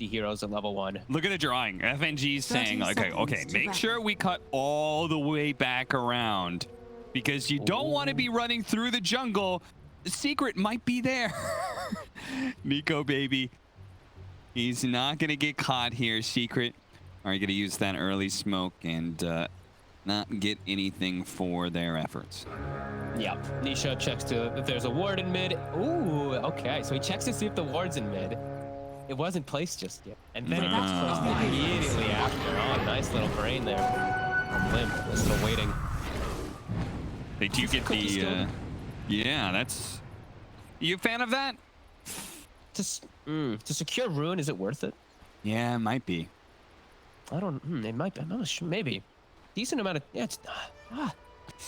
50 heroes at level 1. Look at the drawing. FNG's saying, okay, make sure we cut all the way back around because you don't want to be running through the jungle. The secret might be there. Nico, baby. He's not going to get caught here, Secret. Are you going to use that early smoke and not get anything for their efforts? Yeah, Nisha checks to if there's a ward in mid. Ooh, okay. So he checks to see if the ward's in mid. It wasn't placed just yet. And then it got placed immediately after. Oh, nice little brain there. On limp, just still waiting. They do get the... yeah, that's... You a fan of that? To secure Ruin, is it worth it? Yeah, it might be. I don't... it might be. I'm not sure. Maybe. Decent amount of... Yeah, it's...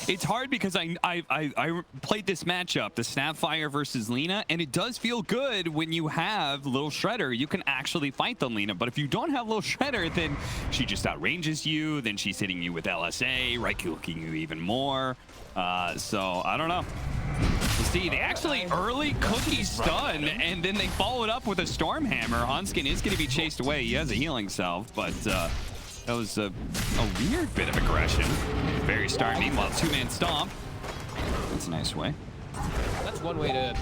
It's hard because I played this matchup, the Snapfire versus Lina, and it does feel good when you have Little Shredder. You can actually fight the Lina, but if you don't have Little Shredder, then she just outranges you, then she's hitting you with LSA, right-clicking you even more. So, I don't know. We'll see. They actually early cookie stun, and then they followed up with a Stormhammer. Hanskin is going to be chased away. He has a healing salve, but... that was a weird bit of aggression. Very start. Meanwhile, two-man stomp. That's a nice way. That's one way to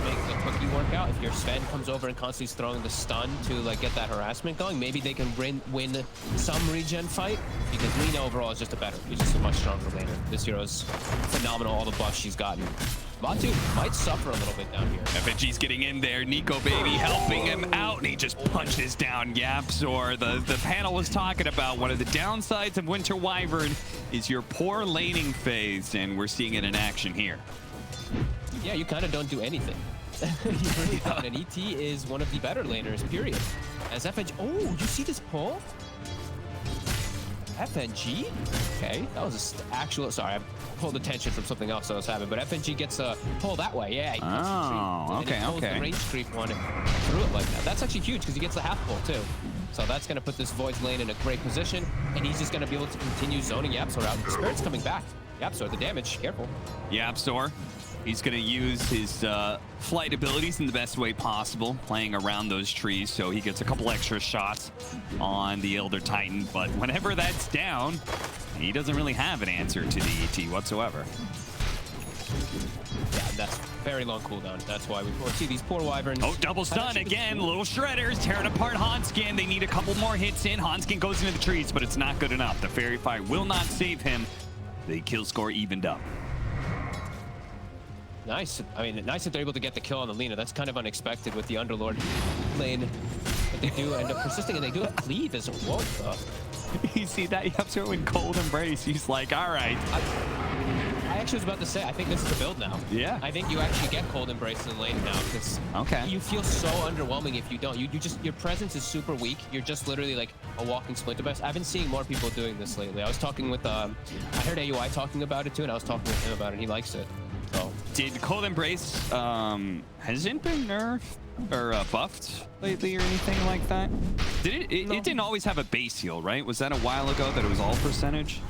make the cookie work out. If your Sven comes over and constantly is throwing the stun to like get that harassment going, maybe they can win some regen fight. Because Lina overall is just a better. She's just a much stronger laner. This hero's phenomenal. All the buffs she's gotten. Batu might suffer a little bit down here. FNG's getting in there. Nico, baby, helping him out, and he just punches down Yapzor. The panel was talking about one of the downsides of Winter Wyvern is your poor laning phase, and we're seeing it in action here. Yeah, you kind of don't do anything. You really don't. And ET is one of the better laners, period. As FNG... Oh, you see this pull? FNG? Okay, that was actual... Sorry, I pulled attention from something else that was happening, but FNG gets a pull that way. Yeah, he pulls the range creep one through it like that. That's actually huge because he gets the half pull too. So that's going to put this Void's lane in a great position, and he's just going to be able to continue zoning Yapzor out. Spirit's coming back. Yapzor, the damage. Careful. Yapzor. He's going to use his flight abilities in the best way possible, playing around those trees, so he gets a couple extra shots on the Elder Titan. But whenever that's down, he doesn't really have an answer to the ET whatsoever. Yeah, that's very long cooldown. That's why we see these poor Wyverns. Oh, double stun again. Little Shredders tearing apart Hanskin. They need a couple more hits in. Hanskin goes into the trees, but it's not good enough. The Fairy Fire will not save him. The kill score evened up. Nice. I mean, nice that they're able to get the kill on the Lina. That's kind of unexpected with the Underlord lane. But they do end up persisting, and they do have cleave as well. You see that Yapzor with Cold Embrace. He's like, all right. I actually was about to say, I think this is the build now. Yeah. I think you actually get Cold Embrace in the lane now, because you feel so underwhelming if you don't. You just, your presence is super weak. You're just literally like a walking splinter best. I've been seeing more people doing this lately. I was talking with, I heard AUI talking about it too, and I was talking with him about it, and he likes it. So. Did Cold Embrace, hasn't been nerfed or buffed lately or anything like that? Did it didn't always have a base heal, right? Was that a while ago that it was all percentage?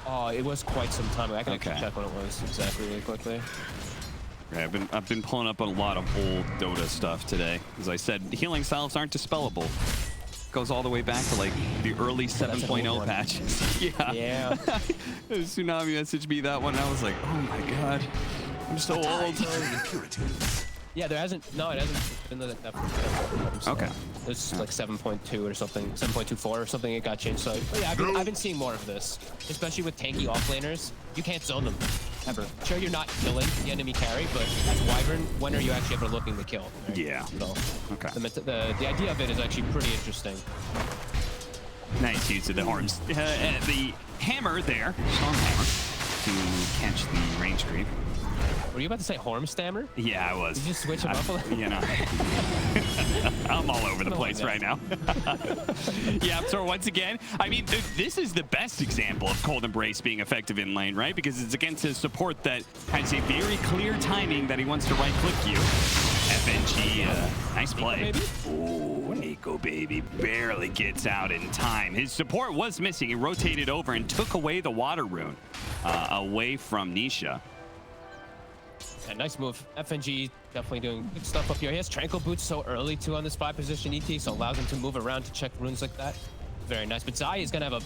Oh, it was quite some time ago. I can actually check when it was exactly really quickly. Okay, I've been pulling up a lot of old Dota stuff today. As I said, healing salves aren't dispellable. Goes all the way back to like the early 7.0 patches. Yeah. Tsunami messaged me that one. I was like, oh my god, I'm so old. Yeah, there hasn't. No, it hasn't been that for so okay. It's like 7.2 or something, 7.24 or something. It got changed. So yeah, I've been seeing more of this, especially with tanky offlaners. You can't zone them ever. Sure, you're not killing the enemy carry, but as Wyvern, when are you actually ever looking to kill? Right? Yeah. So okay. The idea of it is actually pretty interesting. Nice use of the horns. The hammer there, storm hammer, to catch the range creep. Were you about to say Hormstammer? Yeah, I was. Did you switch him up a little? You know. I'm all over the place right now. Yeah, so once again, I mean, this is the best example of Cold Embrace being effective in lane, right? Because it's against a support that has a very clear timing that he wants to right-click you. FNG, nice play. Oh, Nico, baby, barely gets out in time. His support was missing. He rotated over and took away the water rune away from Nisha. Yeah, nice move. FNG definitely doing good stuff up here. He has Tranquil Boots so early too on this 5 position ET, so allows him to move around to check runes like that. Very nice. But Zai is gonna have a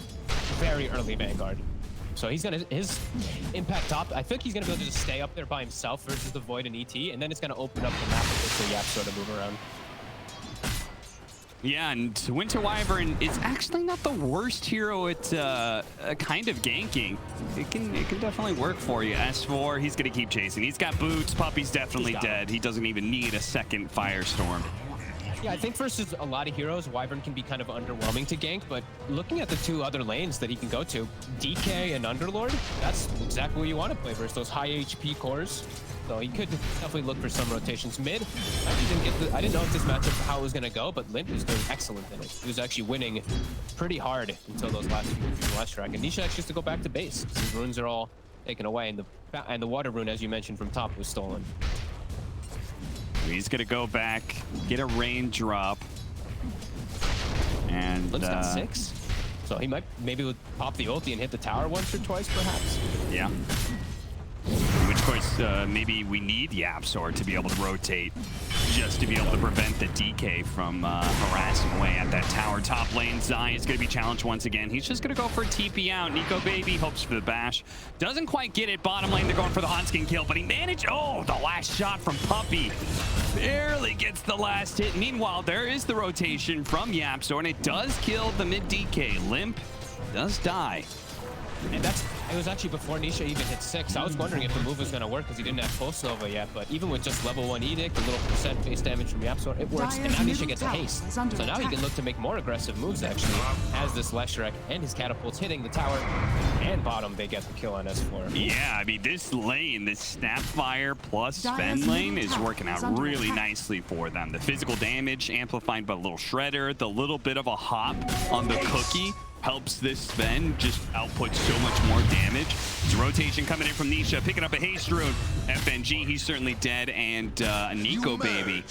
very early Vanguard. So he's gonna, his impact top, I think he's gonna be able to just stay up there by himself versus the Void and ET, and then it's gonna open up the map for Yap sort of move around. Yeah, and Winter Wyvern is actually not the worst hero at kind of ganking. It can definitely work for you. S4, he's gonna keep chasing. He's got boots. Puppy's definitely dead. He doesn't even need a second Firestorm. Yeah, I think versus a lot of heroes, Wyvern can be kind of underwhelming to gank, but looking at the 2 other lanes that he can go to, DK and Underlord, that's exactly what you want to play versus those high HP cores. So he could definitely look for some rotations. Mid, I didn't know if this matchup how it was going to go, but Limp is doing excellent in it. He was actually winning pretty hard until those last few track. And Nisha actually has to go back to base. His runes are all taken away, and the water rune, as you mentioned, from top was stolen. He's gonna go back, get a rain drop, and Limp's got 6, so he might maybe pop the ulti and hit the tower once or twice, perhaps. Yeah. Which, of course, maybe we need Yapzor to be able to rotate just to be able to prevent the DK from harassing away at that tower. Top lane, Zai is going to be challenged once again. He's just going to go for a TP out. Nico Baby hopes for the bash. Doesn't quite get it. Bottom lane, they're going for the Hanskin kill, but he managed. Oh, the last shot from Puppy. Barely gets the last hit. Meanwhile, there is the rotation from Yapzor, and it does kill the mid DK. Limp does die. And it was actually before Nisha even hit 6. I was wondering if the move was going to work because he didn't have Pulse Nova yet, but even with just level 1 Edict, a little percent base damage from Yapzor, it works. And now Nisha gets a haste. So now he can look to make more aggressive moves, actually, as this Leshrac and his catapults hitting the tower and bottom, they get the kill on S4. Yeah, I mean, this lane, this Snapfire plus Sven lane is working out really nicely for them. The physical damage amplified by a little Shredder, the little bit of a hop on the cookie helps this Sven just output so much more damage. His rotation coming in from Nisha, picking up a haste rune. FNG, he's certainly dead, and Nico Baby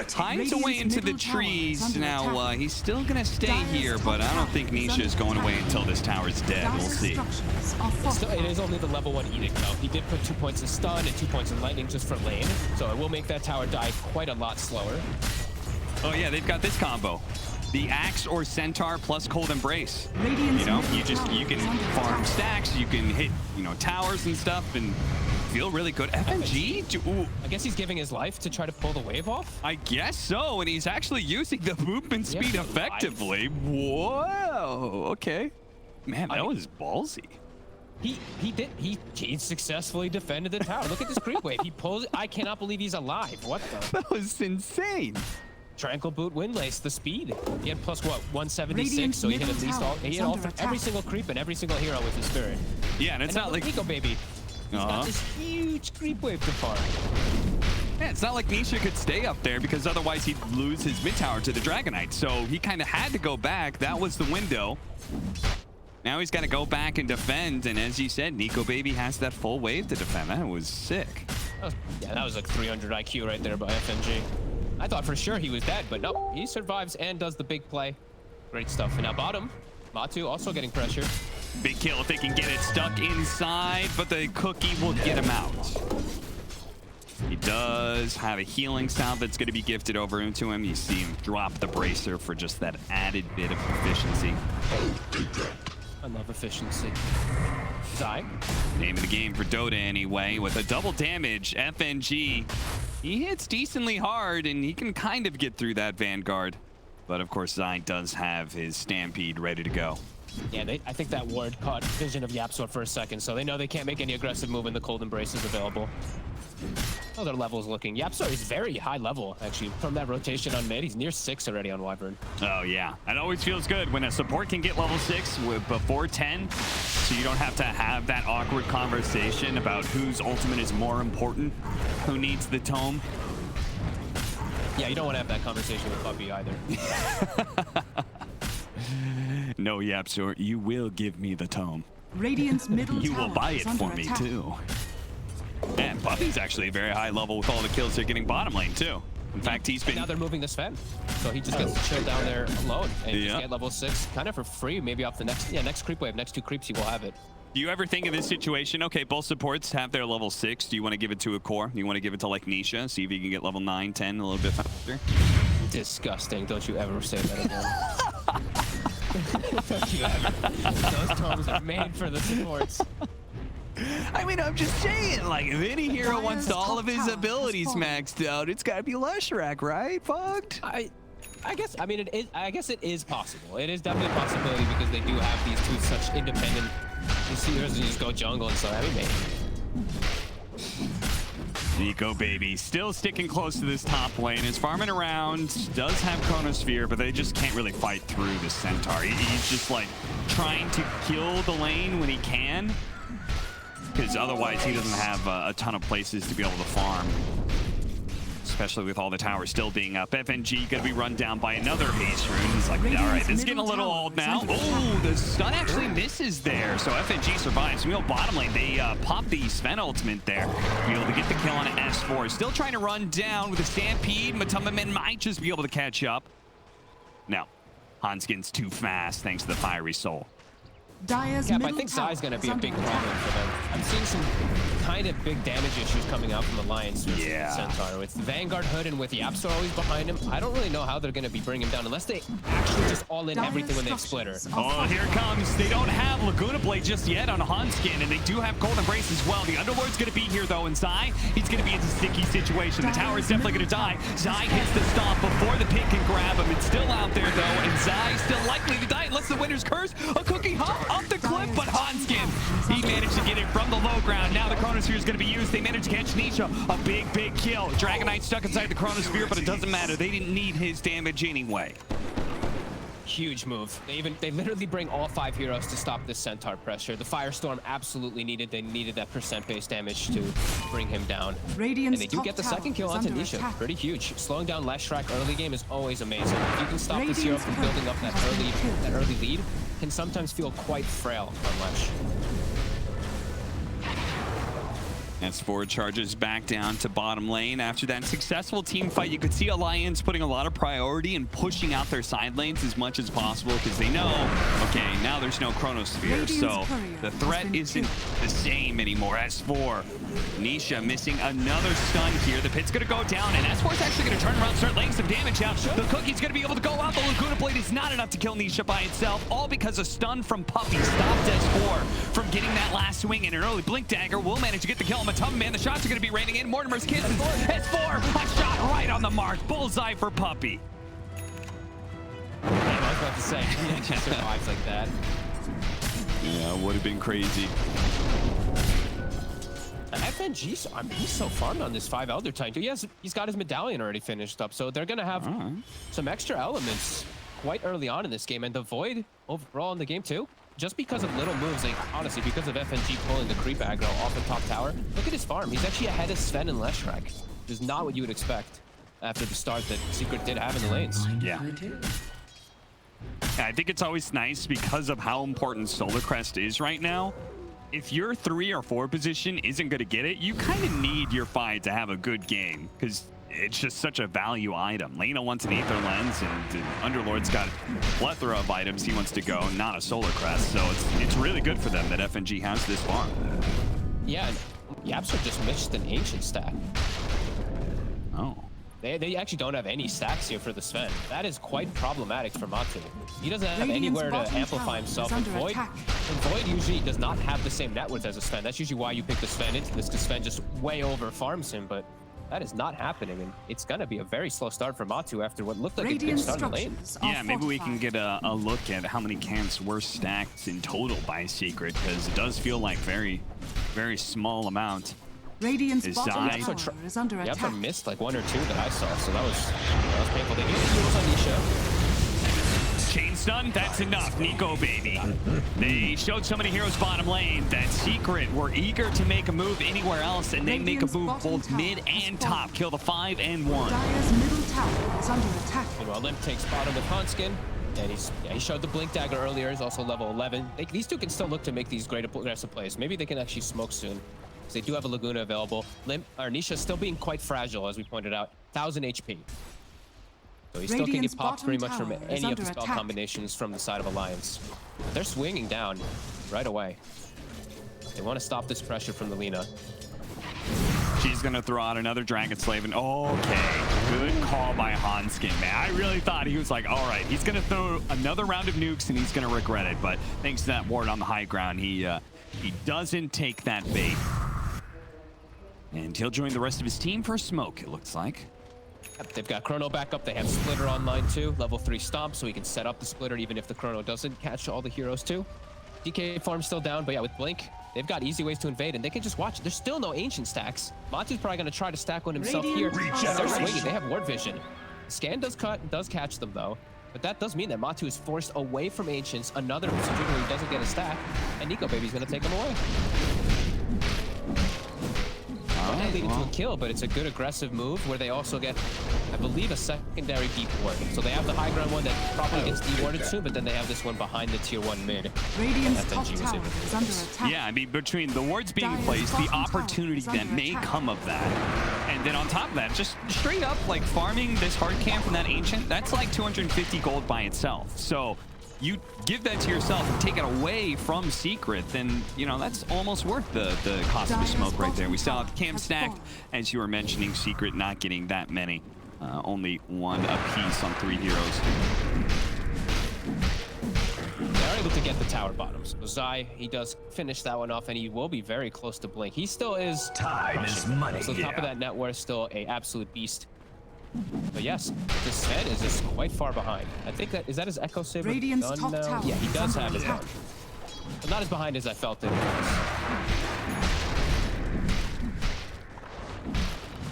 hides away into the trees. Now, he's still gonna stay here, but I don't think Nisha is going away until this tower's dead. We'll see. It is only the level 1 Edict, though. He did put 2 points of stun and 2 points of lightning just for lane, so it will make that tower die quite a lot slower. Oh yeah, they've got this combo. The Axe or Centaur plus Cold Embrace. You know, you can farm stacks, you can hit, towers and stuff and feel really good. FNG? Ooh. I guess he's giving his life to try to pull the wave off? I guess so, and he's actually using the movement speed effectively. Whoa, okay. Man, that was ballsy. He successfully defended the tower. Look at this creep wave. He pulls it. I cannot believe he's alive. What the? That was insane. Tranquil Boot Windlace, the speed. He had plus what, 176, so he hit at least every single creep and every single hero with his spirit. Yeah, and it's not like Nico Baby. He's got this huge creep wave to farm. Yeah, it's not like Nisha could stay up there because otherwise he'd lose his mid tower to the Dragonite. So he kind of had to go back. That was the window. Now he's got to go back and defend. And as you said, Nico Baby has that full wave to defend. That was sick. That was like 300 IQ right there by FNG. I thought for sure he was dead, but no, he survives and does the big play. Great stuff. And now bottom, Matu also getting pressure. Big kill if they can get it stuck inside, but the cookie will get him out. He does have a healing salve that's going to be gifted over into him. You see him drop the bracer for just that added bit of efficiency. I love efficiency. Zai. Name of the game for Dota anyway. With a double damage, FNG, he hits decently hard and he can kind of get through that Vanguard. But of course, Zai does have his Stampede ready to go. Yeah, I think that ward caught vision of Yapzor for a second, so they know they can't make any aggressive move when the Cold Embrace is available. How their levels looking. Yapzor is very high level, actually. From that rotation on mid, he's near 6 already on Wyvern. Oh, yeah. It always feels good when a support can get level 6 before 10, so you don't have to have that awkward conversation about whose ultimate is more important, who needs the tome. Yeah, you don't want to have that conversation with Puppy either. No, Yapzor, you will give me the tome. Radiant's middle You will buy it for me, too. And Puppy's actually very high level with all the kills they're getting bottom lane, too. In fact, he's been... And now they're moving the Sven. So he just gets to chill down there alone and just get level 6 kind of for free, maybe off the next creep wave. Next 2 creeps, he will have it. Do you ever think of this situation? Okay, both supports have their level 6. Do you want to give it to a core? You want to give it to like Nisha? See if you can get level 9, 10 a little bit faster? Disgusting. Don't you ever say that again. Don't you ever. Those terms are made for the supports. I mean, I'm just saying, like, if any hero wants all of his abilities maxed out, it's got to be Leshrac, right? Fucked? I guess, I mean, it is. I guess it is possible. It is definitely a possibility because they do have these two such independent receivers and just go jungle and so. I mean, maybe. Nico baby still sticking close to this top lane. Is farming around, does have Chronosphere, but they just can't really fight through the Centaur. He's just like trying to kill the lane when he can, because otherwise he doesn't have a ton of places to be able to farm. Especially with all the towers still being up. FNG gonna be run down by another haste rune. He's like, all right, this is getting a little old now. Oh, the stun actually misses there. So FNG survives. Meanwhile, bottom lane, they pop the Sven ultimate there. Be able to get the kill on an S4. Still trying to run down with a Stampede. Matumbaman might just be able to catch up. No, Hanskin's too fast thanks to the Fiery Soul. Yeah, but I think Zai's going to be a big problem for them. I'm seeing some kind of big damage issues coming out from Alliance with Centaur. With Vanguard Hood and with Yapster always behind him, I don't really know how they're going to be bringing him down unless they actually just all in everything when they split her. Oh, here it comes. They don't have Laguna Blade just yet on Hanskin, and they do have Cold Embrace as well. The Underlord's going to be here, though, and Zai, he's going to be in a sticky situation. The tower is definitely going to die. Zai hits the stomp before the pick can grab him. It's still out there, though, and Zai's still likely to die unless the Winter's Curse. A cookie hop up the cliff, but Hanskin, he managed to get it from the low ground. Now the Chronosphere is going to be used. They managed to catch Nisha. A big kill. Dragonite stuck inside the Chronosphere, but it doesn't matter. They didn't need his damage anyway. Huge move. They literally bring all 5 heroes to stop this Centaur pressure. The Firestorm absolutely needed. They needed that percent-based damage to bring him down. And they do get the second kill onto Nisha. Pretty huge. Slowing down Leshrac early game is always amazing. If you can stop this hero from building up that early lead, can sometimes feel quite frail on Lesh. S4 charges back down to bottom lane. After that successful team fight, you could see Alliance putting a lot of priority and pushing out their side lanes as much as possible because they know, okay, now there's no Chronosphere, so the threat isn't the same anymore. S4, Nisha missing another stun here. The pit's going to go down, and S4 is actually going to turn around and start laying some damage out. The Cookie's going to be able to go out. The Laguna Blade is not enough to kill Nisha by itself, all because a stun from Puppy stopped S4 from getting that last swing, and an early Blink Dagger will manage to get the kill on Matumbaman. The shots are going to be raining in. Mortimer's kisses. S4, a shot right on the mark. Bullseye for Puppy. Damn, I was about to say, he actually survives like that. Yeah, would have been crazy. FNG, I mean, he's so farmed on this 5 Elder Titan. He's got his medallion already finished up, so they're going to have some extra elements quite early on in this game. And the Void overall in the game too, just because of little moves, like honestly, because of FNG pulling the creep aggro off the top tower. Look at his farm. He's actually ahead of Sven and Leshrac. Which is not what you would expect after the start that Secret did have in the lanes. Yeah. I think it's always nice because of how important Solar Crest is right now. If your 3 or 4 position isn't going to get it, you kind of need your 5 to have a good game because it's just such a value item. Lena wants an Aether Lens, and Underlord's got a plethora of items he wants to go, not a Solar Crest. So it's really good for them that FNG has this farm. Yeah, and Yapster just missed an Ancient stack. Oh. They actually don't have any stacks here for the Sven. That is quite problematic for Matu. He doesn't have anywhere to amplify himself. And Void usually does not have the same net worth as a Sven. That's usually why you pick the Sven into this, because Sven just way over farms him. But that is not happening, and it's going to be a very slow start for Matu after what looked like a good start in the lane. Yeah, maybe we can get a look at how many camps were stacked in total by Secret, because it does feel like very small amount. Radiant's bottom tower is under attack. Yapster missed like 1 or 2 that I saw, so that was painful. They need to heals on Nisha. Chain stun, that's enough. Nico baby. They showed so many heroes bottom lane that Secret were eager to make a move anywhere else, and they make a move both mid and top. Kill the 5 and 1. Dire's middle tower is under attack. Meanwhile, Limp takes bottom with Hanskin. And he showed the Blink Dagger earlier. He's also level 11. These two can still look to make these great aggressive plays. Maybe they can actually smoke soon. They do have a Laguna available. Nisha still being quite fragile, as we pointed out. 1000 HP. So he still can get popped pretty much from any of the spell combinations from the side of Alliance. But they're swinging down right away. They want to stop this pressure from the Lina. She's gonna throw out another Dragon Slave, and okay, good call by Hanskin, man. I really thought he was like, all right, he's gonna throw another round of nukes and he's gonna regret it, but thanks to that ward on the high ground, he doesn't take that bait. And he'll join the rest of his team for a smoke, it looks like. They've got Chrono back up. They have Splitter online too, level 3 stomp, so he can set up the Splitter even if the Chrono doesn't catch all the heroes too. DK farm's still down, but yeah, with Blink, they've got easy ways to invade, and they can just watch. There's still no Ancient stacks. Matu's probably going to try to stack one himself here. They're swinging. They have ward vision. Scan does catch them, though. But that does mean that Matu is forced away from Ancients. Another situation where he doesn't get a stack, and Nico Baby's going to take him away. Not leading to a kill, but it's a good aggressive move where they also get, I believe, a secondary deep ward. So they have the high ground one that probably gets dewarded soon, but then they have this one behind the tier 1 mid. Radiant's top tower is under attack. Yeah, I mean, between the wards being placed, the opportunity that may come of that, and then on top of that, just straight up like farming this hard camp from that Ancient, that's like 250 gold by itself. So you give that to yourself and take it away from Secret, then, you know, that's almost worth the cost of a smoke right there. We saw the camp stack, as you were mentioning, Secret not getting that many. Only one apiece on 3 heroes. They're able to get the tower bottoms. Zai, he does finish that one off, and he will be very close to Blink. He still is... Time is money. So top of that net worth, still a absolute beast. But yes, the Sven is just quite far behind. I think that is his Echo Saber Radiant's done top now? tower Yeah, he does is have under it done. But not as behind as I felt it was.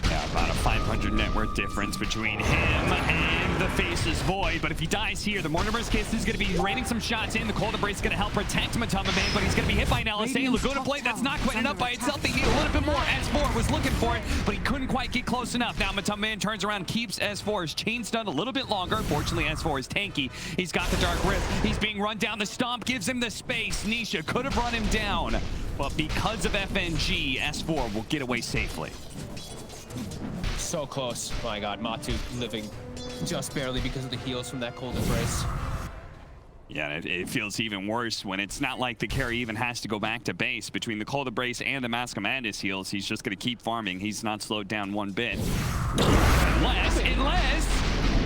Yeah, about a 500 net worth difference between him and the Faceless Void. But if he dies here, the Mortimer's Kiss is going to be raining some shots in. The Cold Embrace is going to help protect Matamba Man, but he's going to be hit by an LSA. Laguna Blade, that's not quite enough by itself. They need a little bit more. S4 was looking for it, but he couldn't quite get close enough. Now Matamba Man turns around, keeps S4's chain stun a little bit longer. Unfortunately, S4 is tanky. He's got the Dark Rift. He's being run down. The Stomp gives him the space. Nisha could have run him down, but because of FNG, S4 will get away safely. So close. My God, Matu living just barely because of the heals from that Cold Embrace. Yeah, it feels even worse when it's not like the carry even has to go back to base. Between the Cold Embrace and the Mask of Madness heals, he's just going to keep farming. He's not slowed down one bit. Unless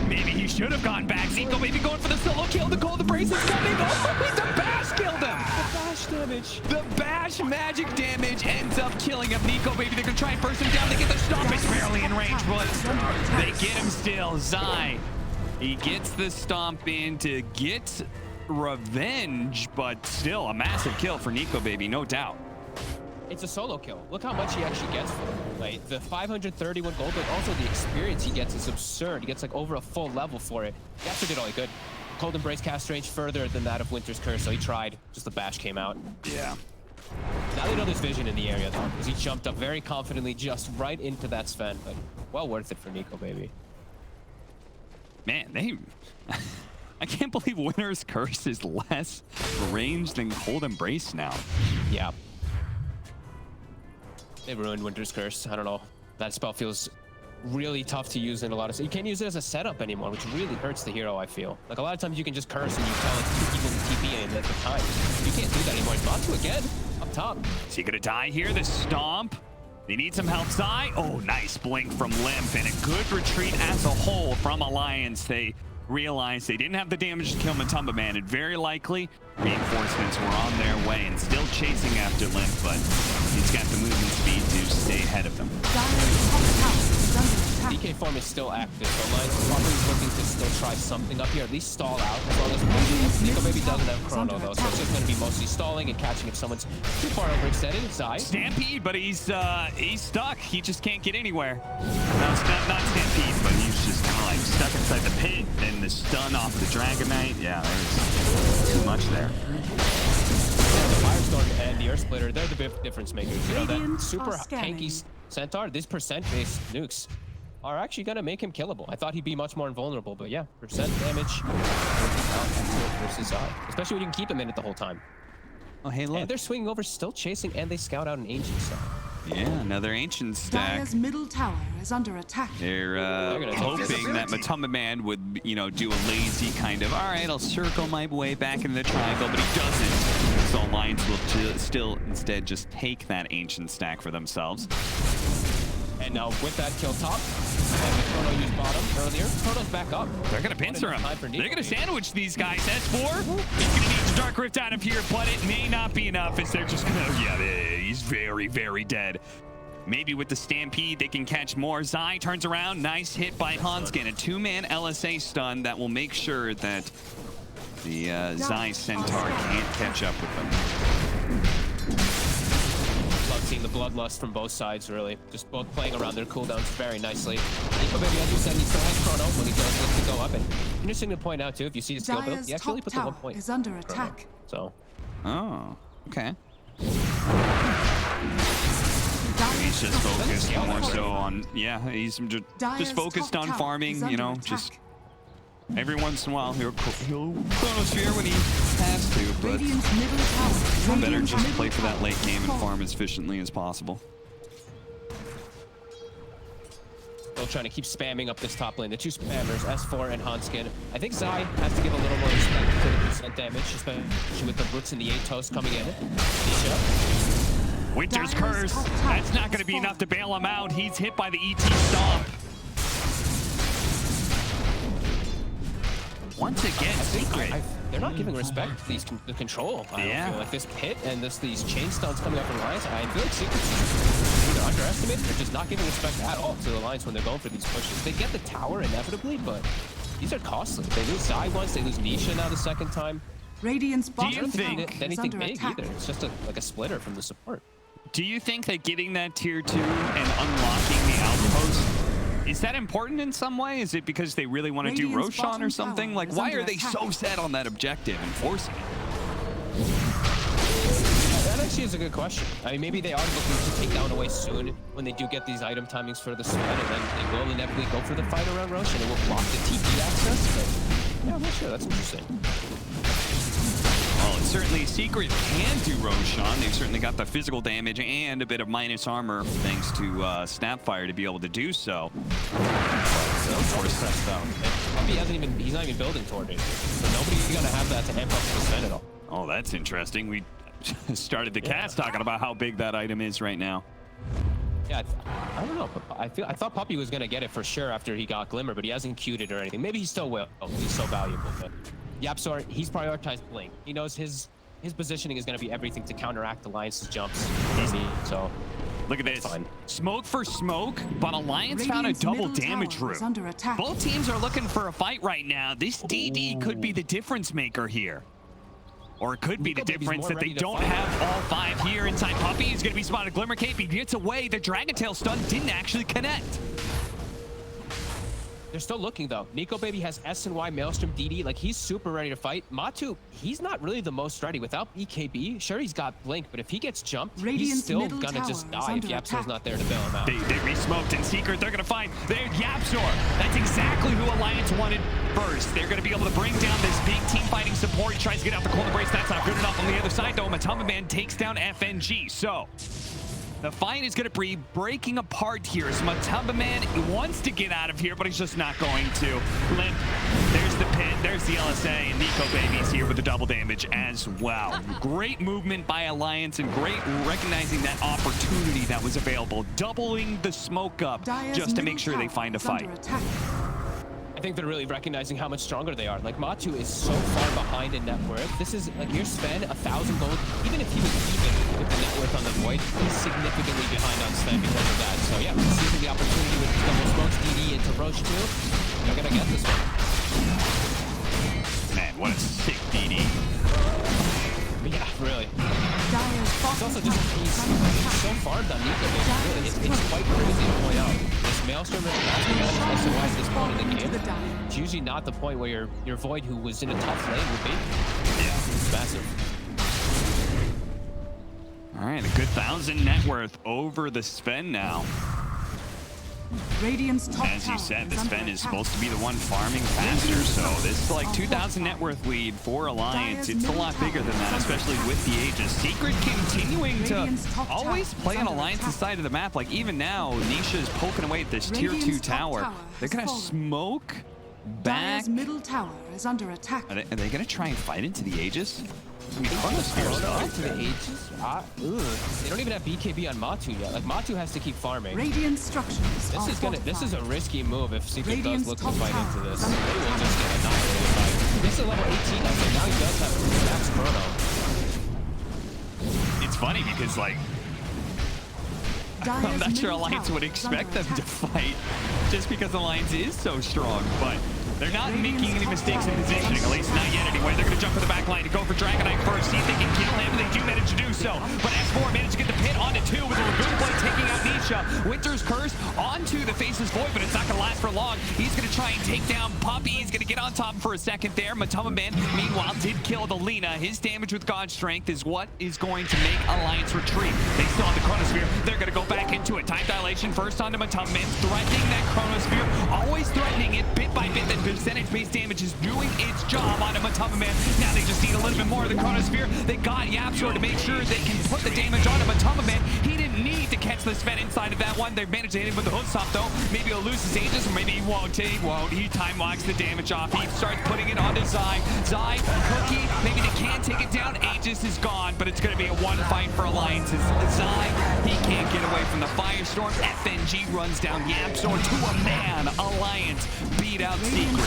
maybe he should have gone back. Zico maybe going for the solo kill. The Cold Embrace is coming. Oh, the bash killed him. The bash damage. The bash magic damage ends up killing him. Nico, maybe they're going to try and burst him down. They get the stomp. It's barely in range, but they get him still. Zai, he gets the stomp in to get revenge, but still a massive kill for Nico Baby, no doubt. It's a solo kill. Look how much he actually gets for it. Like the 531 gold, but also the experience he gets is absurd. He gets like over a full level for it. He actually did all he could. Cold Embrace cast range further than that of Winter's Curse, so he tried. Just the bash came out. Yeah. Now they know there's vision in the area though, because he jumped up very confidently just right into that Sven, but well worth it for Nico Baby. Man, they... I can't believe Winter's Curse is less range than Cold Embrace now. Yeah. They ruined Winter's Curse. I don't know. That spell feels really tough to use in a lot of... You can't use it as a setup anymore, which really hurts the hero, I feel. Like, a lot of times you can just curse and you tell it to people to TP in at the time. You can't do that anymore. It's Matu again, up top. Is he gonna die here? The Stomp. They need some help. Zai. Oh, nice blink from Limp, and a good retreat as a whole from Alliance. They realized they didn't have the damage to kill Matamba Man, and very likely reinforcements were on their way and still chasing after Limp, but he's got the movement speed to stay ahead of them. DK form is still active, so Alliance probably is looking to still try something up here, at least stall out as long as Nico Baby doesn't have Chrono though, so it's just going to be mostly stalling and catching if someone's too far overextended. Zai. Stampede, but he's stuck. He just can't get anywhere. No, it's not Stampede, but he's just kind of like stuck inside the pit. And the stun off the Dragon Knight. Yeah, there's too much there. Yeah, the Firestorm and the Earth Splitter, they're the difference makers. You know, that super tanky Centaur, these percent-based nukes are actually going to make him killable. I thought he'd be much more invulnerable, but yeah, percent damage versus Zai. Especially when you can keep him in it the whole time. Oh, hey, look. And they're swinging over, still chasing, and they scout out an Ancient side. Yeah, another Ancient stack. Dire's middle tower is under attack. They're hoping that Matamba Man would, you know, do a lazy kind of, all right, I'll circle my way back into the triangle, but he doesn't. So Alliance will still instead just take that ancient stack for themselves. And now with that kill top, and Chrono used bottom earlier, Chrono's back up. They're going to pincer him. They're going to sandwich these guys. S4 is going to need to Dark Rift out of here, but it may not be enough as they're just going to... Yeah, he's very, very dead. Maybe with the Stampede, they can catch more. Zai turns around. Nice hit by Hanskin. A two-man LSA stun that will make sure that the Zai Centaur can't catch up with them. Love seeing the bloodlust from both sides, really. Just both playing around their cooldowns very nicely. Nico Baby, as you said, he still has Chrono when he does look to go up. And interesting to point out, too, if you see his skill build, he actually puts a 1 point. Is under attack. So. Oh, okay. He's just focused more so on, yeah, he's just focused on farming, you know, just every once in a while he'll Chronosphere when he has to, but better just play for that late game and farm as efficiently as possible. Still trying to keep spamming up this top lane. The two spammers, S4 and Hanskin. I think Zai has to give a little more respect to the percent damage, especially with the Brooks and the 8 toast coming in. Nisha. Winter's Curse. That's not going to be enough to bail him out. He's hit by the ET Stomp. Once again, Secret. They're not giving respect to these the control. I don't feel like this pit and these chain stuns coming up from Alliance. I feel like Secret's either underestimated or just not giving respect at all to the Alliance when they're going for these pushes. They get the tower inevitably, but these are costly. They lose Zai once, they lose Nisha now the second time. Radiant's bottom Do you think anything big either? It's just like a splitter from the support. Do you think that getting that tier 2 and unlocking the outpost, is that important in some way? Is it because they really want to do Roshan or something? Like, why are they so set on that objective and forcing it? That actually is a good question. I mean, maybe they are looking to take down away soon when they do get these item timings for the spread, and then they will inevitably go for the fight around Roshan and it will block the TP access. But yeah, I'm not sure. That's interesting. Well, certainly Secret can do Roshan. They've certainly got the physical damage and a bit of minus armor thanks to Snapfire to be able to do so. Of course, pressed down. He's not even building toward it. So nobody's gonna have that to amp up the spend at all. Oh, that's interesting. We started the cast talking about how big that item is right now. Yeah, I don't know. I thought Puppy was gonna get it for sure after he got Glimmer, but he hasn't queued it or anything. Maybe he still will. Oh, he's so valuable. But Yapsor, he's prioritized Blink. He knows his positioning is going to be everything to counteract Alliance's jumps. Easy, so look at this. Fine. Smoke for smoke, but Alliance found a double damage route. Both teams are looking for a fight right now. This DD could be the difference maker here. Or it could be the difference that they don't have all 5 here inside Puppy. He's going to be spotted. Glimmer Cape, he gets away. The Dragon Tail stun didn't actually connect. They're still looking though. Nico Baby has S and Y, Maelstrom, DD. Like, he's super ready to fight. Matu, he's not really the most ready. Without EKB, sure, he's got Blink, but if he gets jumped, he's still gonna just die if Yapsor's not there to bail him out. They re-smoked in Secret. They're gonna find Yapsor. That's exactly who Alliance wanted first. They're gonna be able to bring down this big team fighting support. He tries to get out the corner brace. That's not good enough. On the other side though, Matumba Man takes down FNG. So the fight is going to be breaking apart here as Matumba Man wants to get out of here, but he's just not going to. Limp. There's the pit. There's the LSA. And Nico Baby's here with the double damage as well. Great movement by Alliance and great recognizing that opportunity that was available. Doubling the smoke up just to make sure they find a fight. I think they're really recognizing how much stronger they are. Like, Matu is so far behind in net worth. This is like your spend 1,000 gold. Even if he was even with the net worth on the Void, he's significantly behind on spend because of that. So yeah, seizing the opportunity with double smokes, DD into Roche too. They're gonna get this one. Man, what a sick DD. Yeah, really. It's also just he's so farmed on Nico. Really, it's quite crazy to point out. This Maelstrom at this point in the game, it's usually not the point where your Void, who was in a tough lane, would be. Yeah, it's massive. All right, a good 1,000 net worth over the spend now. As you said, the Sven is supposed to be the one farming faster, so this is like 2,000 net worth lead for Alliance. It's a lot bigger than that, especially with the Aegis. Secret continuing to always play on Alliance's side of the map. Like, even now, Nisha is poking away at this tier 2 tower. They're gonna smoke back is under attack. Are they going to try and fight into the Aegis? I mean, To the Aegis? They don't even have BKB on Matu yet. Like, Matu has to keep farming. Radiant structures are This is a risky move if Secret Radiant's does look to top fight tower into this. is They under will just get annihilated by... This is level 18, I think. Now he does have max chrono. It's funny because, like, I'm not sure Alliance would expect them to fight just because Alliance is so strong, but they're not making any mistakes in positioning, at least not yet anyway. They're going to jump for the back line to go for Dragonite first, see if they can kill him. They do manage to do so, but S4 managed to get the pit onto 2 with a Lagoon Blade taking out Nisha. Winter's Curse onto the Faceless Void, but it's not going to last for long. He's going to try and take down Puppey. He's going to get on top for a second there. Matama Man, meanwhile, did kill the Lina. His damage with God Strength is what is going to make Alliance retreat. They still have the Chronosphere. They're going to go back into it. Time dilation first onto Matama Man, threatening that Chronosphere, always threatening it bit by bit. That percentage-based damage is doing its job onto Matama Man. Now they just need a little bit more of the Chronosphere. They got Yapsor to make sure they can put the damage onto Matama Man. He didn't need to catch the Sven inside of that one. They managed to hit him with the hook stop though. Maybe he'll lose his Aegis, or maybe he won't. He won't. He time locks the damage off. He starts putting it onto Zai. Zai, Cookie, maybe they can't take it down. Aegis is gone, but it's going to be a one fight for Alliances. Zai, he can't get away from the Firestorm. FNG runs down Yapsor to a man. Alliance beat out Secret.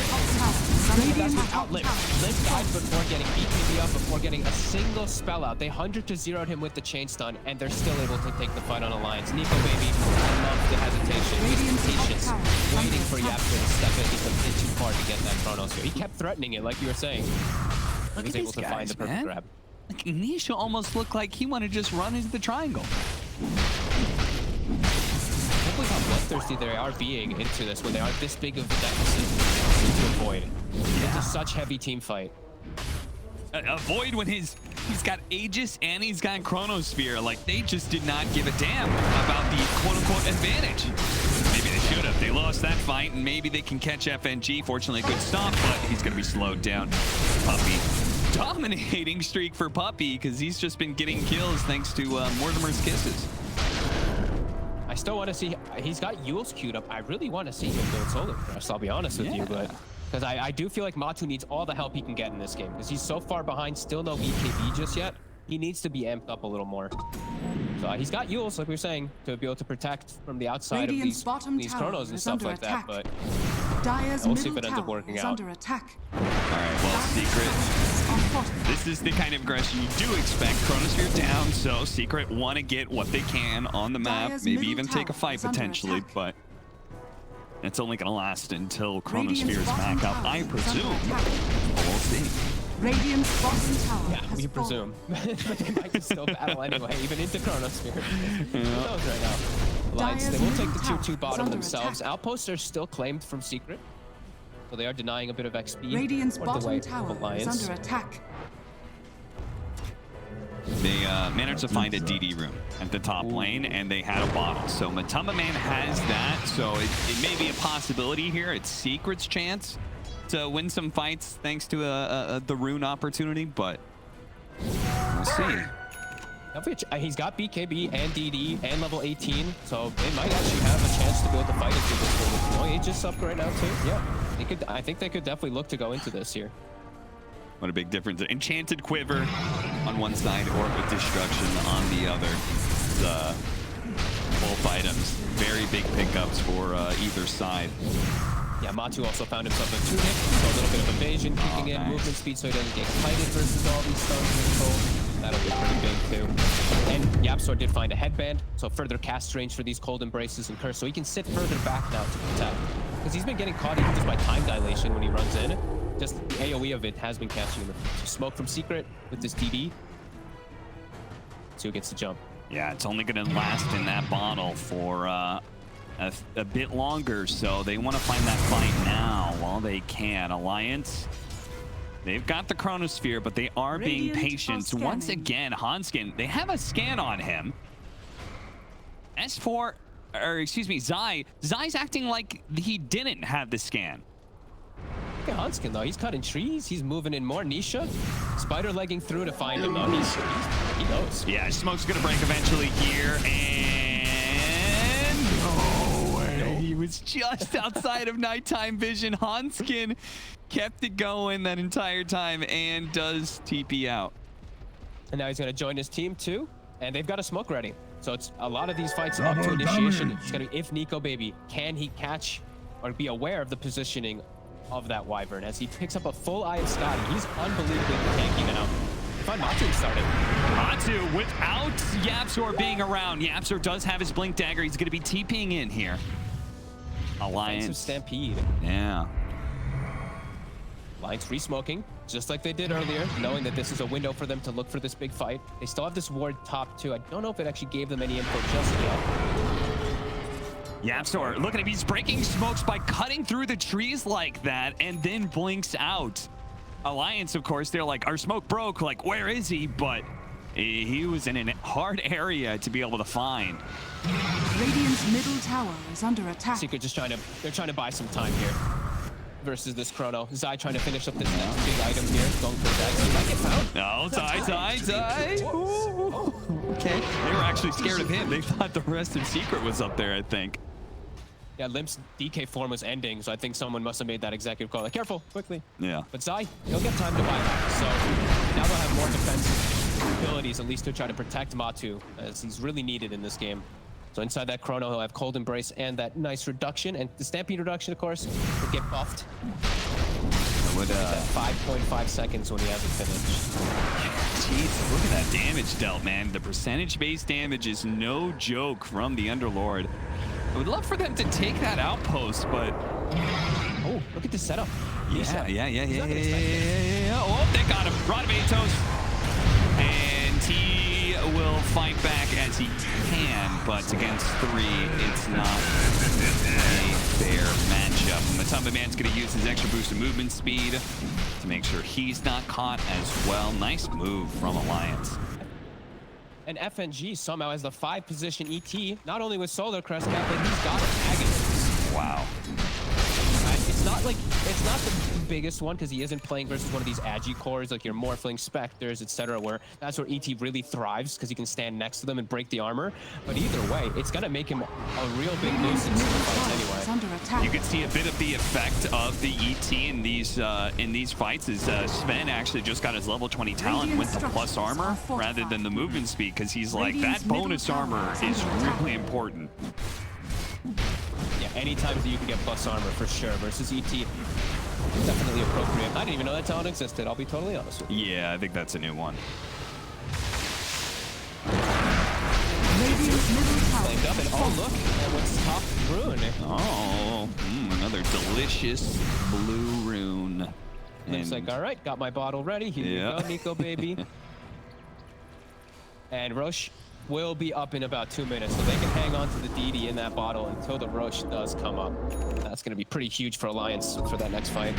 That's without Lift. Lift died before getting BKB up, before getting a single spell out. They 100-0'd him with the chain stun, and they're still able to take the fight on Alliance. Nico, baby, I love the hesitation. His patience, waiting for Yapsor to step in. He's been too far to get that Chronosphere. He kept threatening it, like you were saying. He was able to find the perfect grab. Like, Nisha almost looked like he wanted to just run into the triangle. Look how bloodthirsty they are being into this when they are this big of a deficit to avoid. It's a such heavy team fight. Avoid when he's got Aegis and he's got Chronosphere. Like, they just did not give a damn about the quote-unquote advantage. Maybe they should have. They lost that fight, and maybe they can catch FNG. Fortunately, a good stop, but he's going to be slowed down. Puppey. Dominating streak for Puppey because he's just been getting kills thanks to Mortimer's kisses. I still want to see, he's got Yule's queued up. I really want to see him build Solar Crest, I'll be honest with you, but because I do feel like Matu needs all the help he can get in this game because he's so far behind, still no BKB just yet. He needs to be amped up a little more. So he's got Yules, like we were saying, to be able to protect from the outside of these Chronos and stuff like that, but we'll see if it ends up working out. Under attack. All right, well, Secret, this is the kind of aggression you do expect. Chronosphere down, so Secret want to get what they can on the map, maybe even take a fight potentially, but it's only going to last until Chronosphere is back up, I presume. We'll see. Radiant's bottom tower. Yeah, we presume. But they might still battle anyway, even into Chronosphere. Who knows right now? Alliance, they will take the 2-2 bottom themselves. Outposts are still claimed from Secret, so they are denying a bit of XP. Radiant's or the bottom way tower of Alliance. is under attack. They managed to find a DD room at the top lane, and they had a bottle. So Matama Man has that, so it may be a possibility here. It's Secret's chance to win some fights thanks to the rune opportunity, but we'll see. He's got BKB and DD and level 18, so they might actually have a chance to be able to fight into this with no Aegis up right now too. Yeah, they could. I think they could definitely look to go into this here. What a big difference. Enchanted Quiver on one side, Orb of Destruction on the other. Both items, very big pickups for either side. Yeah, Matu also found himself a tunic, so a little bit of evasion, kicking in movement speed so he doesn't get kited versus all these stuns and control. That'll be pretty big too. And Yapsor did find a headband, so further cast range for these cold embraces and curse, so he can sit further back now to protect. Because he's been getting caught even just by time dilation when he runs in. Just the AoE of it has been catching him. So smoke from Secret with this DD. So he gets the jump. Yeah, it's only going to last in that bottle for a bit longer, so they want to find that fight now while they can. Alliance, they've got the Chronosphere, but they are being patient. Once again, Hanskin, they have a scan on him. S4, or excuse me, Zai's acting like he didn't have the scan. Look at Hanskin though, he's cutting trees, he's moving in more. Nisha, spider legging through to find him though. He knows. Yeah, smoke's gonna break eventually here, and no way. was just outside of nighttime vision. Hanskin kept it going that entire time and does TP out. And now he's going to join his team too. And they've got a smoke ready. So it's a lot of these fights up to initiation. It's going to be if Nico Baby, can he catch or be aware of the positioning of that Wyvern as he picks up a full eye of Scotty. He's unbelievably tanky now. Fun Matu starting. Matu without Yapzor being around. Yapzor does have his Blink Dagger. He's going to be TPing in here. Alliance. Stampede. Yeah. Alliance re-smoking, just like they did earlier, knowing that this is a window for them to look for this big fight. They still have this ward top too. I don't know if it actually gave them any info just yet. Yapzor, look at him. He's breaking smokes by cutting through the trees like that and then blinks out. Alliance, of course, they're like, our smoke broke. Like, where is he? But he was in a hard area to be able to find. Radiant's middle tower is under attack. Secret just they're trying to buy some time here versus this Chrono. Zai trying to finish up this next big item here. Going for that. He might get found. No, Zai. Okay. They were actually scared of him. They thought the rest of Secret was up there, I think. Yeah, Limp's DK form was ending, so I think someone must have made that executive call. Like, careful, quickly. Yeah. But Zai, he'll get time to buy back. So now they'll have more defensive abilities, at least to try to protect Matu, as he's really needed in this game. So inside that Chrono, he'll have Cold Embrace and that nice reduction. And the Stampede reduction, of course, will get buffed. Would, at 5.5 seconds when he has it finished. Jeez, look at that damage dealt, man. The percentage-based damage is no joke from the Underlord. I would love for them to take that outpost, but... Oh, look at this setup. Yeah. Oh, they got him. Rodavatos. And he will fight back as he can, but against 3, it's not a fair matchup. Matumba Man's going to use his extra boost of movement speed to make sure he's not caught as well. Nice move from Alliance. And FNG somehow has the 5 position ET, not only with Solar Crest Cap, but he's got Aghanim. Wow. It's not the biggest one because he isn't playing versus one of these Agi cores like your Morphling Spectres, etc., where that's where ET really thrives because he can stand next to them and break the armor. But either way, it's gonna make him a real big nuisance in the fights anyway. You can see a bit of the effect of the ET in these fights is Sven actually just got his level 20 talent with the plus armor rather than the movement speed because he's like, that bonus armor is really important. Yeah, anytime that you can get plus armor for sure versus ET, definitely appropriate. I didn't even know that talent existed, I'll be totally honest with you. Yeah, I think that's a new one. Flamed up and oh look at what's top rune. Oh, another delicious blue rune. And it's like, all right, got my bottle ready. Here you go, Nico baby. And Roche will be up in about 2 minutes, so they can hang on to the DD in that bottle until the Roche does come up. That's going to be pretty huge for Alliance for that next fight.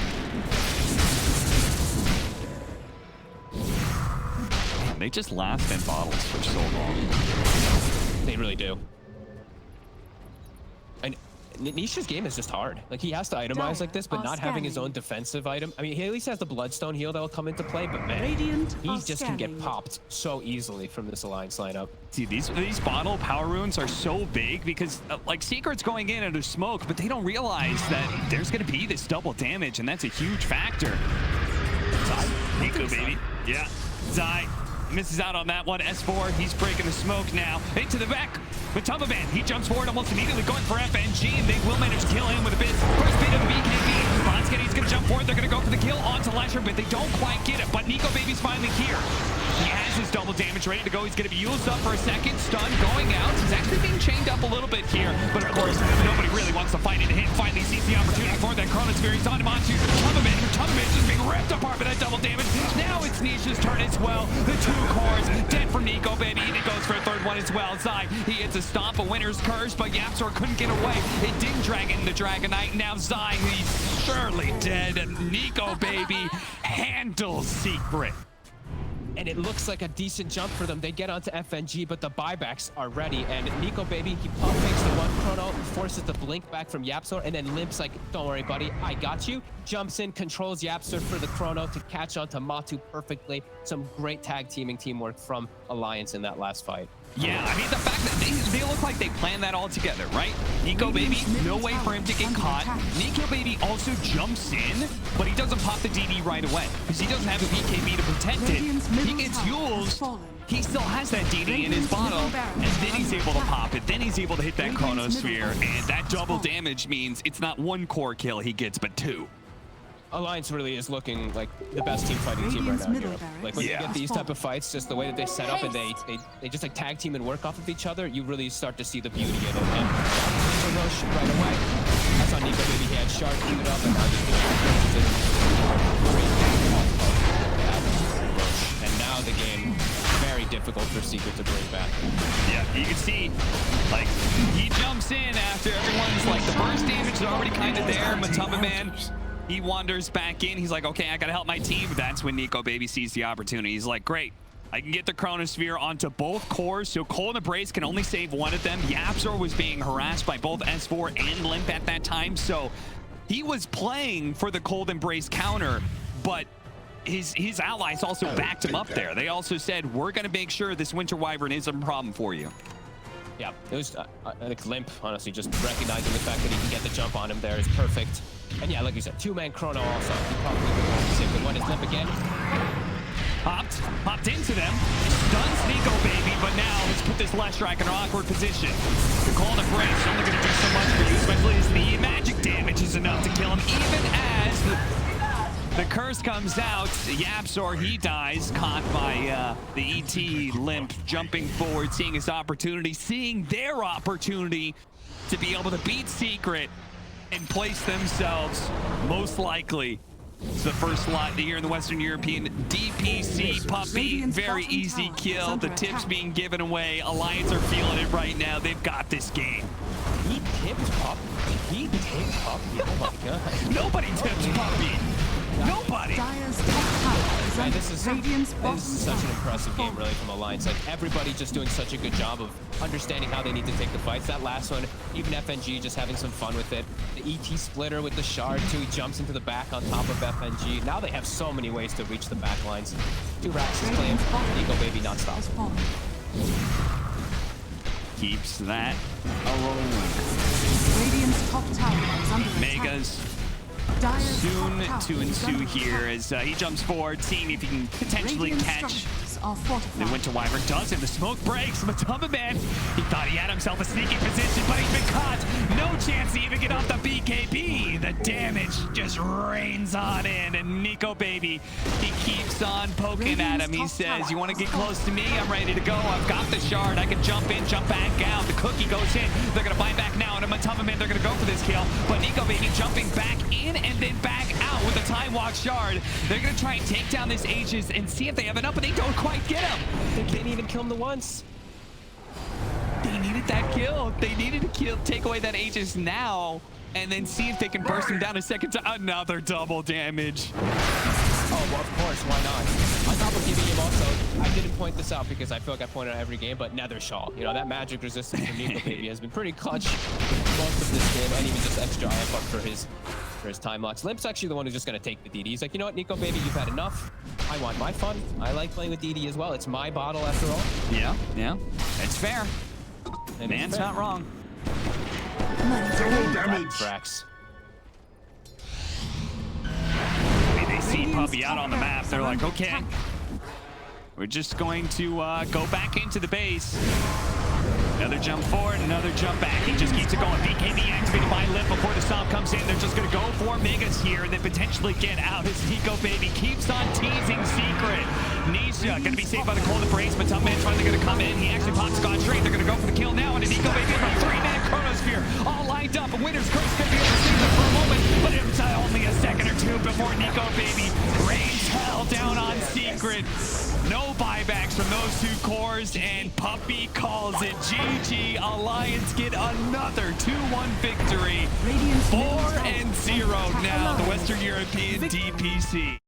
Man, they just last in bottles for so long. They really do. And Nisha's game is just hard. Like, he has to itemize like this, but not having his own defensive item. I mean, he at least has the Bloodstone heal that will come into play, but man, he just can get popped so easily from this Alliance lineup. See, these bottle power runes are so big because, like, Secret's going in under smoke, but they don't realize that there's going to be this double damage, and that's a huge factor. Zai, Nico, baby. Yeah, Zai misses out on that one. S4, he's breaking the smoke now. Into the back. Matumba Man, he jumps forward almost immediately, going for FNG, and they will manage to kill him with a bit. First beat of the BKB. Bonskin, he's going to jump forward. They're going to go for the kill onto Lasher, but they don't quite get it. But Nico Baby's finally here. He has his double damage ready to go. He's going to be used up for a second. Stun going out. He's actually being chained up a little bit here. But of course, nobody really wants to fight into him. Finally sees the opportunity for that Chrono Sphere. He's on him onto Matumba Man. Matumba Man just being ripped apart by that double damage. Now it's Nisha's turn as well. The 2 cores dead for Nico Baby, and he goes for a 3rd one as well. Zai, he hits a stomp, a winner's curse, but Yapzor couldn't get away. It didn't drag in the Dragon Knight. Now Zai, he's surely dead. Nico Baby handles Secret. And it looks like a decent jump for them. They get onto FNG, but the buybacks are ready. And Nico Baby, he pump fakes the one Chrono, forces the blink back from Yapzor, and then Limp's like, don't worry, buddy, I got you. Jumps in, controls Yapzor for the Chrono to catch onto Matu perfectly. Some great tag teaming teamwork from Alliance in that last fight. Yeah, I mean, the fact that they look like they planned that all together, right? Nico Baby, no way for him to get caught. Nico Baby also jumps in, but he doesn't pop the DD right away because he doesn't have a BKB to protect it. He gets Yules. He still has that DD in his bottle, and then he's able to pop it. Then he's able to hit that Chronosphere, and that double damage means it's not one core kill he gets, but 2. Alliance really is looking like the best team fighting team right now. Europe. Like when you get these type of fights, just the way that they set up and they just like tag team and work off of each other, you really start to see the beauty in it. And Roche right away. That's on Nico Baby. He had Shark queued up, and now he's doing and now the game very difficult for Secret to bring back. Yeah, you can see like he jumps in after everyone's like the burst damage is already kind of there. Matamba Man. He wanders back in. He's like, okay, I gotta help my team. That's when Nico Baby sees the opportunity. He's like, great, I can get the Chronosphere onto both cores, so Cold Embrace can only save one of them. YapzOr was being harassed by both S4 and Limp at that time, so he was playing for the Cold Embrace counter, but his allies also backed him up there. They also said, we're gonna make sure this Winter Wyvern isn't a problem for you. Yeah, it was, I think Limp, honestly, just recognizing the fact that he can get the jump on him there is perfect. And yeah, like you said, 2-man Chrono also. He probably would want to save the one. Is Limp again? Popped into them, stuns Nico Baby, but now he's put this Leshrac in an awkward position. The Cold Embrace is only going to do so much for you, especially as the magic damage is enough to kill him, even as the curse comes out. YapzOr, he dies, caught by the ET. Limp jumping forward, seeing his opportunity, seeing their opportunity to be able to beat Secret and place themselves, most likely, it's the first slot here in the Western European. DPC Puppey, very easy kill. The tips being given away. Alliance are feeling it right now. They've got this game. He tipped Puppey. He tipped Puppey. Oh my god. Nobody tips Puppey. Nobody. Man, this is such an impressive game, really, from Alliance. Like, everybody just doing such a good job of understanding how they need to take the fights. That last one, even FNG just having some fun with it. The ET splitter with the shard, too. He jumps into the back on top of FNG. Now they have so many ways to reach the back lines. 2 racks is claimed. Nico Baby not stopped. Keeps that a-rolling. Radiant's top tower is under Megas soon to ensue here as he jumps forward, seeing if he can potentially catch the Winter Wyvern. Does it. The smoke breaks. Matamba Man, he thought he had himself a sneaky position, but he's been caught. No chance to even get off the BKB. The damage just rains on in, and Nico Baby, he keeps on poking at him. He says, you want to get close to me? I'm ready to go. I've got the shard. I can jump in, jump back out. The cookie goes in. They're going to buy back now, and Matamba Man, they're going to go for this kill. But Nico Baby jumping back in and then back out with a time walk shard. They're going to try and take down this Aegis and see if they have enough, but they don't quite get him. They can't even kill him the once. They needed that kill. They needed to kill, take away that Aegis now, and then see if they can burst him down a second time. Another double damage. Oh, well, of course, why not? On top of giving him also, I didn't point this out because I feel like I point it out every game, but Nether Shawl. You know, that magic resistance from Nico Baby has been pretty clutch most of this game, and even just extra amp up for his time locks. Limp's actually the one who's just going to take the DD. He's like, you know what, Nico Baby, you've had enough. I want my fun. I like playing with DD as well. It's my bottle after all. Yeah, yeah. It's fair. And Man's not wrong. Double damage. Frax. They see Puppey out on the map. They're like, okay, we're just going to go back into the base. Another jump forward, another jump back. He just keeps it going. BKB activated by Limp before the stop comes in. They're just going to go for Megas here and then potentially get out as Nico Baby keeps on teasing Secret. Nisha going to be saved by the Cold Embrace, but Top Man's finally going to come in. He actually pops Scott straight. They're going to go for the kill now, and Nico Baby with a 3-man Chronosphere all lined up. Winner's Curse going to be able to save them for a moment, but it's only a second or two before Nico Baby rains hell down on Secret. No buybacks from those 2 cores, and Puppey calls it GG. Alliance get another 2-1 victory. 4-0 now, the Western European DPC.